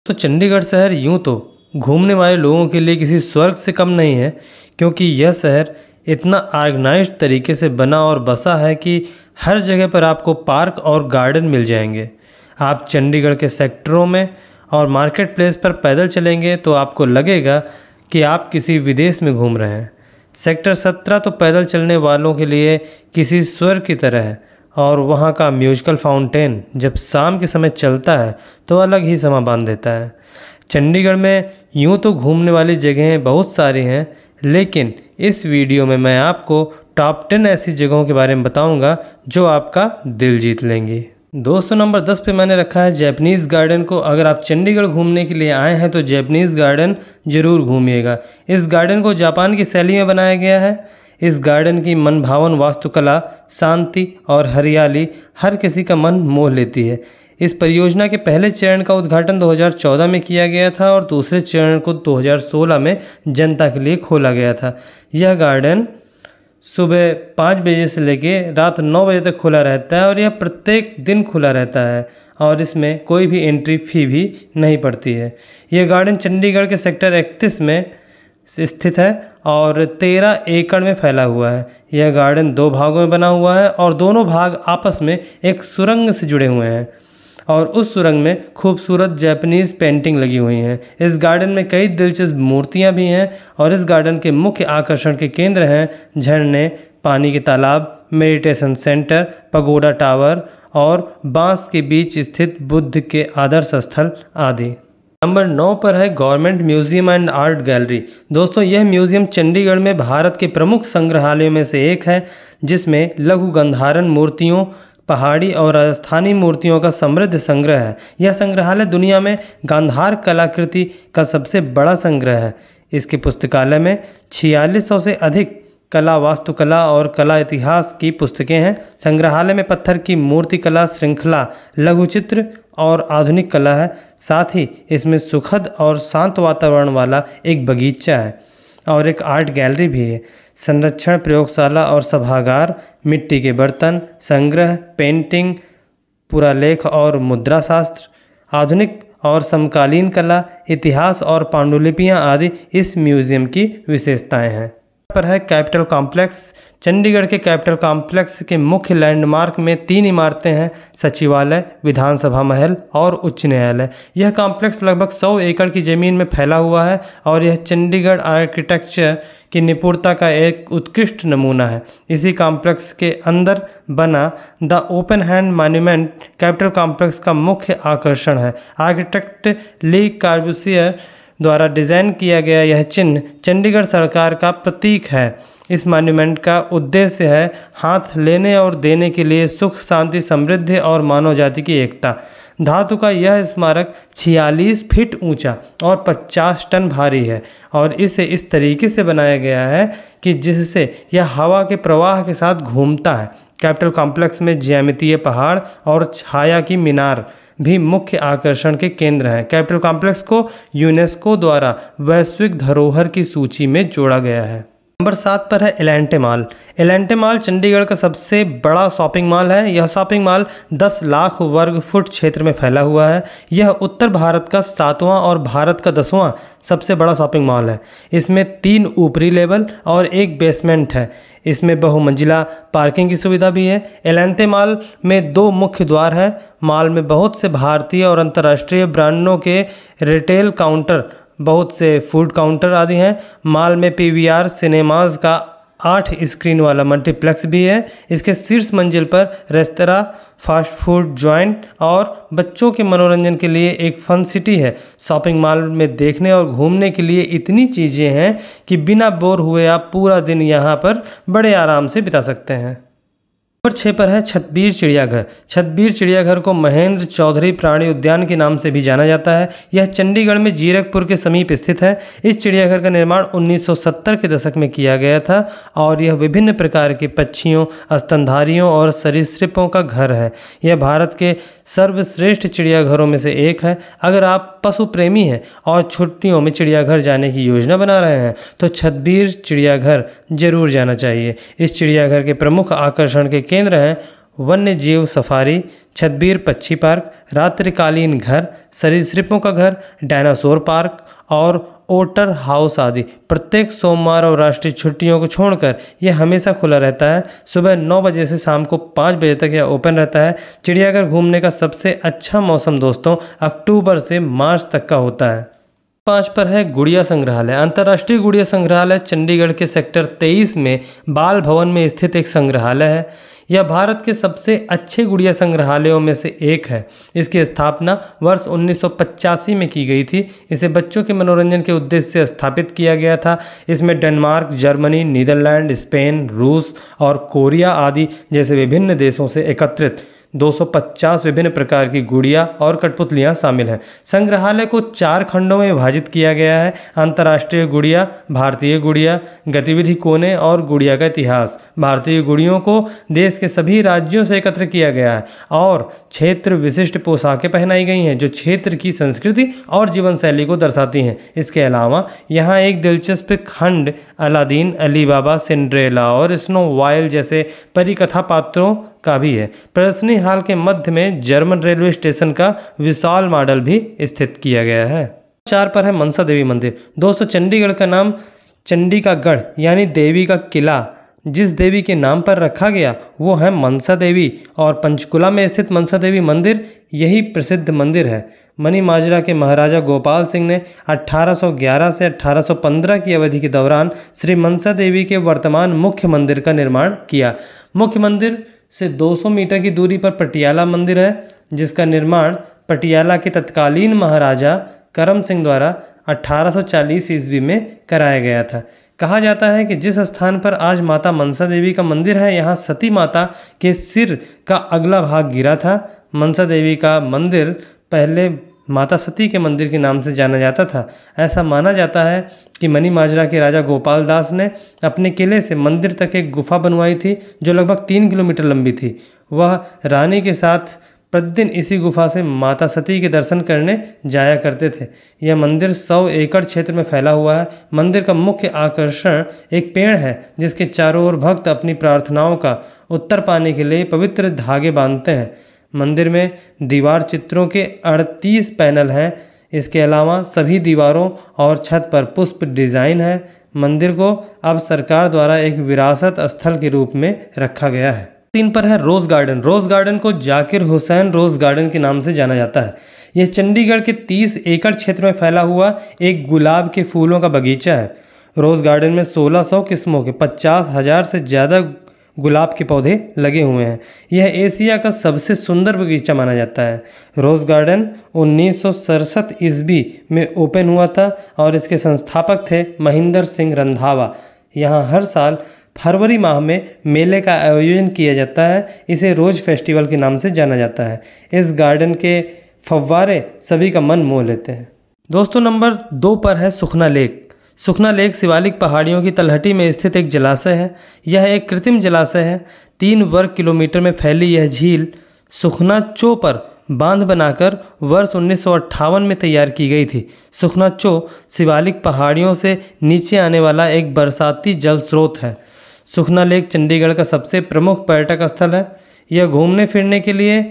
तो चंडीगढ़ शहर यूं तो घूमने वाले लोगों के लिए किसी स्वर्ग से कम नहीं है, क्योंकि यह शहर इतना ऑर्गेनाइज्ड तरीके से बना और बसा है कि हर जगह पर आपको पार्क और गार्डन मिल जाएंगे। आप चंडीगढ़ के सेक्टरों में और मार्केट प्लेस पर पैदल चलेंगे तो आपको लगेगा कि आप किसी विदेश में घूम रहे हैं। सेक्टर 17 तो पैदल चलने वालों के लिए किसी स्वर्ग की तरह है, और वहाँ का म्यूजिकल फाउंटेन जब शाम के समय चलता है तो अलग ही समा बांध देता है। चंडीगढ़ में यूँ तो घूमने वाली जगहें बहुत सारी हैं, लेकिन इस वीडियो में मैं आपको टॉप 10 ऐसी जगहों के बारे में बताऊंगा जो आपका दिल जीत लेंगी। दोस्तों, नंबर 10 पे मैंने रखा है जैपनीज़ गार्डन को। अगर आप चंडीगढ़ घूमने के लिए आए हैं तो जैपनीज़ गार्डन ज़रूर घूमिएगा। इस गार्डन को जापान की शैली में बनाया गया है। इस गार्डन की मनभावन वास्तुकला, शांति और हरियाली हर किसी का मन मोह लेती है। इस परियोजना के पहले चरण का उद्घाटन 2014 में किया गया था और दूसरे चरण को 2016 में जनता के लिए खोला गया था। यह गार्डन सुबह 5 बजे से लेके रात 9 बजे तक खुला रहता है और यह प्रत्येक दिन खुला रहता है और इसमें कोई भी एंट्री फ़ी भी नहीं पड़ती है। यह गार्डन चंडीगढ़ के सेक्टर 31 में स्थित है और 13 एकड़ में फैला हुआ है। यह गार्डन 2 भागों में बना हुआ है और दोनों भाग आपस में एक सुरंग से जुड़े हुए हैं और उस सुरंग में खूबसूरत जापानीज़ पेंटिंग लगी हुई हैं। इस गार्डन में कई दिलचस्प मूर्तियां भी हैं और इस गार्डन के मुख्य आकर्षण के केंद्र हैं झरने, पानी के तालाब, मेडिटेशन सेंटर, पगोडा टावर और बांस के बीच स्थित बुद्ध के आदर्श स्थल आदि। नंबर 9 पर है government museum and art gallery. दोस्तों, यह म्यूजियम चंडीगढ़ में भारत के प्रमुख संग्रहालयों में से एक है, जिसमें लघु गंधारण मूर्तियों, पहाड़ी और राजस्थानी मूर्तियों का समृद्ध संग्रह है। यह संग्रहालय दुनिया में गांधार कलाकृति का सबसे बड़ा संग्रह है। इसके पुस्तकालय में 4600 से अधिक कला, वास्तुकला और कला इतिहास की पुस्तकें हैं। संग्रहालय में पत्थर की मूर्ति कला श्रृंखला, लघुचित्र और आधुनिक कला है। साथ ही इसमें सुखद और शांत वातावरण वाला एक बगीचा है और एक आर्ट गैलरी भी है। संरक्षण प्रयोगशाला और सभागार, मिट्टी के बर्तन, संग्रह, पेंटिंग, पुरालेख और मुद्रा शास्त्र, आधुनिक और समकालीन कला, इतिहास और पांडुलिपियां आदि इस म्यूजियम की विशेषताएं हैं। पर है कैपिटल कॉम्प्लेक्स। चंडीगढ़ के कैपिटल कॉम्प्लेक्स के मुख्य लैंडमार्क में 3 इमारतें हैं: सचिवालय, विधानसभा महल और उच्च न्यायालय। यह कॉम्प्लेक्स लगभग 100 एकड़ की ज़मीन में फैला हुआ है और यह चंडीगढ़ आर्किटेक्चर की निपुणता का एक उत्कृष्ट नमूना है। इसी कॉम्प्लेक्स के अंदर बना the open hand monument capital complex का मुख्य आकर्षण है। आर्किटेक्ट ली कॉर्बूसियर द्वारा डिज़ाइन किया गया यह चिन्ह चंडीगढ़ सरकार का प्रतीक है। इस मॉन्यूमेंट का उद्देश्य है हाथ लेने और देने के लिए सुख, शांति, समृद्धि और मानव जाति की एकता। धातु का यह स्मारक 46 फीट ऊंचा और 50 टन भारी है और इसे इस तरीके से बनाया गया है कि जिससे यह हवा के प्रवाह के साथ घूमता है। कैपिटल कॉम्प्लेक्स में ज्यामितीय पहाड़ और छाया की मीनार भी मुख्य आकर्षण के केंद्र हैं। कैपिटल कॉम्प्लेक्स को यूनेस्को द्वारा वैश्विक धरोहर की सूची में जोड़ा गया है। नंबर 7 पर है एलेंटे मॉल। एलेंटे मॉल चंडीगढ़ का सबसे बड़ा शॉपिंग मॉल है। यह शॉपिंग मॉल 10 लाख वर्ग फुट क्षेत्र में फैला हुआ है। यह उत्तर भारत का 7वां और भारत का 10वां सबसे बड़ा शॉपिंग मॉल है। इसमें 3 ऊपरी लेवल और 1 बेसमेंट है। इसमें बहुमंजिला पार्किंग की सुविधा भी है। एलेंटे मॉल में 2 मुख्य द्वार हैं। मॉल में बहुत से भारतीय और अंतर्राष्ट्रीय ब्रांडों के रिटेल काउंटर, बहुत से फूड काउंटर आदि हैं। मॉल में पीवीआर सिनेमाज का 8 स्क्रीन वाला मल्टीप्लेक्स भी है। इसके शीर्ष मंजिल पर रेस्तरां, फास्ट फूड जॉइंट और बच्चों के मनोरंजन के लिए एक फन सिटी है। शॉपिंग मॉल में देखने और घूमने के लिए इतनी चीज़ें हैं कि बिना बोर हुए आप पूरा दिन यहाँ पर बड़े आराम से बिता सकते हैं। नंबर 6 पर है छतबीर चिड़ियाघर। छतबीर चिड़ियाघर को महेंद्र चौधरी प्राणी उद्यान के नाम से भी जाना जाता है। यह चंडीगढ़ में जीरकपुर के समीप स्थित है। इस चिड़ियाघर का निर्माण 1970 के दशक में किया गया था और यह विभिन्न प्रकार के पक्षियों, स्तनधारियों और सरीसृपों का घर है। यह भारत के सर्वश्रेष्ठ चिड़ियाघरों में से एक है। अगर आप पशु प्रेमी हैं और छुट्टियों में चिड़ियाघर जाने की योजना बना रहे हैं तो छतबीर चिड़ियाघर जरूर जाना चाहिए। इस चिड़ियाघर के प्रमुख आकर्षण के केंद्र हैं वन्य जीव सफारी, छतबीर पक्षी पार्क, रात्रिकालीन घर, सरीसृपों का घर, डायनासोर पार्क और ओटर हाउस आदि। प्रत्येक सोमवार और राष्ट्रीय छुट्टियों को छोड़कर यह हमेशा खुला रहता है। सुबह 9 बजे से शाम को 5 बजे तक यह ओपन रहता है। चिड़ियाघर घूमने का सबसे अच्छा मौसम दोस्तों अक्टूबर से मार्च तक का होता है। 5 पर है गुड़िया संग्रहालय। अंतर्राष्ट्रीय गुड़िया संग्रहालय चंडीगढ़ के सेक्टर 23 में बाल भवन में स्थित एक संग्रहालय है। यह भारत के सबसे अच्छे गुड़िया संग्रहालयों में से एक है। इसकी स्थापना वर्ष 1985 में की गई थी। इसे बच्चों के मनोरंजन के उद्देश्य से स्थापित किया गया था। इसमें डेनमार्क, जर्मनी, नीदरलैंड, स्पेन, रूस और कोरिया आदि जैसे विभिन्न देशों से एकत्रित 250 विभिन्न प्रकार की गुड़िया और कठपुतलियाँ शामिल हैं। संग्रहालय को 4 खंडों में विभाजित किया गया है। अंतर्राष्ट्रीय गुड़िया, भारतीय गुड़िया, गतिविधि कोने और गुड़िया का इतिहास। भारतीय गुड़ियों को देश के सभी राज्यों से एकत्र किया गया है और क्षेत्र विशिष्ट पोशाकें पहनाई गई हैं जो क्षेत्र की संस्कृति और जीवन शैली को दर्शाती हैं। इसके अलावा यहाँ एक दिलचस्प खंड अलादीन, अली बाबा, सिंड्रेला और स्नो वाइल्ड जैसे परिकथा पात्रों का भी है। प्रदर्शनी हाल के मध्य में जर्मन रेलवे स्टेशन का विशाल मॉडल भी स्थित किया गया है। 4 पर है मनसा देवी मंदिर। दोस्तों चंडीगढ़ का नाम चंडी का गढ़ यानी देवी का किला जिस देवी के नाम पर रखा गया वो है मनसा देवी और पंचकुला में स्थित मनसा देवी मंदिर यही प्रसिद्ध मंदिर है। मनी माजरा के महाराजा गोपाल सिंह ने 1811 से 1815 की अवधि के दौरान श्री मनसा देवी के वर्तमान मुख्य मंदिर का निर्माण किया। मुख्य मंदिर से 200 मीटर की दूरी पर पटियाला मंदिर है जिसका निर्माण पटियाला के तत्कालीन महाराजा करम सिंह द्वारा 1840 ईस्वी में कराया गया था। कहा जाता है कि जिस स्थान पर आज माता मनसा देवी का मंदिर है यहाँ सती माता के सिर का अगला भाग गिरा था। मनसा देवी का मंदिर पहले माता सती के मंदिर के नाम से जाना जाता था। ऐसा माना जाता है कि मनी माजरा के राजा गोपाल दास ने अपने किले से मंदिर तक एक गुफा बनवाई थी जो लगभग 3 किलोमीटर लंबी थी। वह रानी के साथ प्रतिदिन इसी गुफा से माता सती के दर्शन करने जाया करते थे। यह मंदिर 100 एकड़ क्षेत्र में फैला हुआ है। मंदिर का मुख्य आकर्षण एक पेड़ है जिसके चारों ओर भक्त अपनी प्रार्थनाओं का उत्तर पाने के लिए पवित्र धागे बांधते हैं। मंदिर में दीवार चित्रों के 38 पैनल हैं। इसके अलावा सभी दीवारों और छत पर पुष्प डिज़ाइन है। मंदिर को अब सरकार द्वारा एक विरासत स्थल के रूप में रखा गया है। 3 पर है रोज़ गार्डन। रोज़ गार्डन को जाकिर हुसैन रोज़ गार्डन के नाम से जाना जाता है। यह चंडीगढ़ के 30 एकड़ क्षेत्र में फैला हुआ एक गुलाब के फूलों का बगीचा है। रोज़ गार्डन में 1600 किस्मों के 50,000 से ज़्यादा गुलाब के पौधे लगे हुए हैं। यह एशिया का सबसे सुंदर बगीचा माना जाता है। रोज़ गार्डन 1967 ईस्वी में ओपन हुआ था और इसके संस्थापक थे महेंद्र सिंह रंधावा। यहाँ हर साल फरवरी माह में मेले का आयोजन किया जाता है। इसे रोज़ फेस्टिवल के नाम से जाना जाता है। इस गार्डन के फव्वारे सभी का मन मोह लेते हैं। दोस्तों नंबर 2 पर है सुखना लेक। सुखना लेक शिवालिक पहाड़ियों की तलहटी में स्थित एक जलाशय है। यह एक कृत्रिम जलाशय है। 3 वर्ग किलोमीटर में फैली यह झील सुखना चो पर बांध बनाकर वर्ष 1958 में तैयार की गई थी। सुखना चो शिवालिक पहाड़ियों से नीचे आने वाला एक बरसाती जल स्रोत है। सुखना लेक चंडीगढ़ का सबसे प्रमुख पर्यटक स्थल है। यह घूमने फिरने के लिए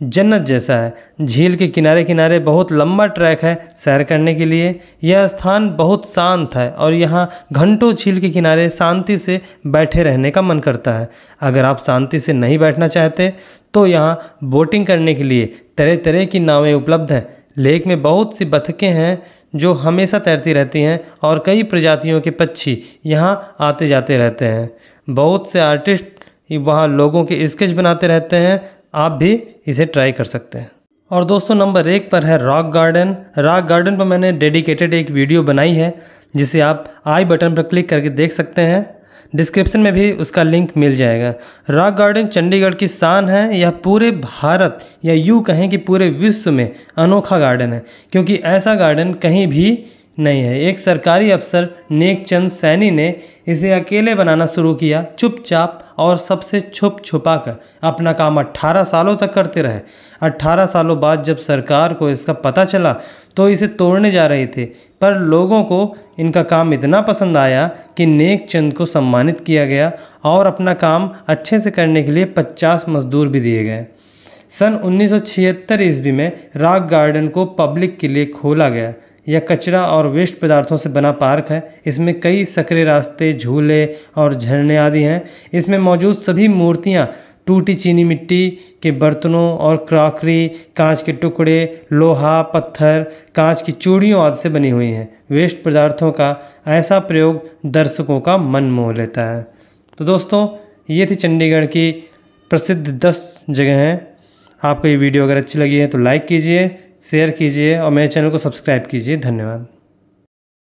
जन्नत जैसा है। झील के किनारे किनारे बहुत लंबा ट्रैक है सैर करने के लिए। यह स्थान बहुत शांत है और यहाँ घंटों झील के किनारे शांति से बैठे रहने का मन करता है। अगर आप शांति से नहीं बैठना चाहते तो यहाँ बोटिंग करने के लिए तरह तरह की नावें उपलब्ध हैं। लेक में बहुत सी बतखें हैं जो हमेशा तैरती रहती हैं और कई प्रजातियों के पक्षी यहाँ आते जाते रहते हैं। बहुत से आर्टिस्ट वहाँ लोगों के स्केच बनाते रहते हैं। आप भी इसे ट्राई कर सकते हैं। और दोस्तों नंबर 1 पर है रॉक गार्डन। रॉक गार्डन पर मैंने डेडिकेटेड एक वीडियो बनाई है जिसे आप आई बटन पर क्लिक करके देख सकते हैं। डिस्क्रिप्शन में भी उसका लिंक मिल जाएगा। रॉक गार्डन चंडीगढ़ की शान है। यह पूरे भारत या यूँ कहें कि पूरे विश्व में अनोखा गार्डन है क्योंकि ऐसा गार्डन कहीं भी नहीं है। एक सरकारी अफसर नेकचंद सैनी ने इसे अकेले बनाना शुरू किया, चुपचाप और सबसे छुप छुपा कर अपना काम 18 सालों तक करते रहे। 18 सालों बाद जब सरकार को इसका पता चला तो इसे तोड़ने जा रहे थे, पर लोगों को इनका काम इतना पसंद आया कि नेकचंद को सम्मानित किया गया और अपना काम अच्छे से करने के लिए 50 मजदूर भी दिए गए। सन 1976 ईस्वी में रॉक गार्डन को पब्लिक के लिए खोला गया। यह कचरा और वेस्ट पदार्थों से बना पार्क है। इसमें कई सकरे रास्ते, झूले और झरने आदि हैं। इसमें मौजूद सभी मूर्तियाँ टूटी चीनी मिट्टी के बर्तनों और क्रॉकरी, कांच के टुकड़े, लोहा, पत्थर, कांच की चूड़ियों आदि से बनी हुई हैं। वेस्ट पदार्थों का ऐसा प्रयोग दर्शकों का मन मोह लेता है। तो दोस्तों, ये थी चंडीगढ़ की प्रसिद्ध 10 जगह हैं। आपको ये वीडियो अगर अच्छी लगी है तो लाइक कीजिए, शेयर कीजिए और मेरे चैनल को सब्सक्राइब कीजिए। धन्यवाद।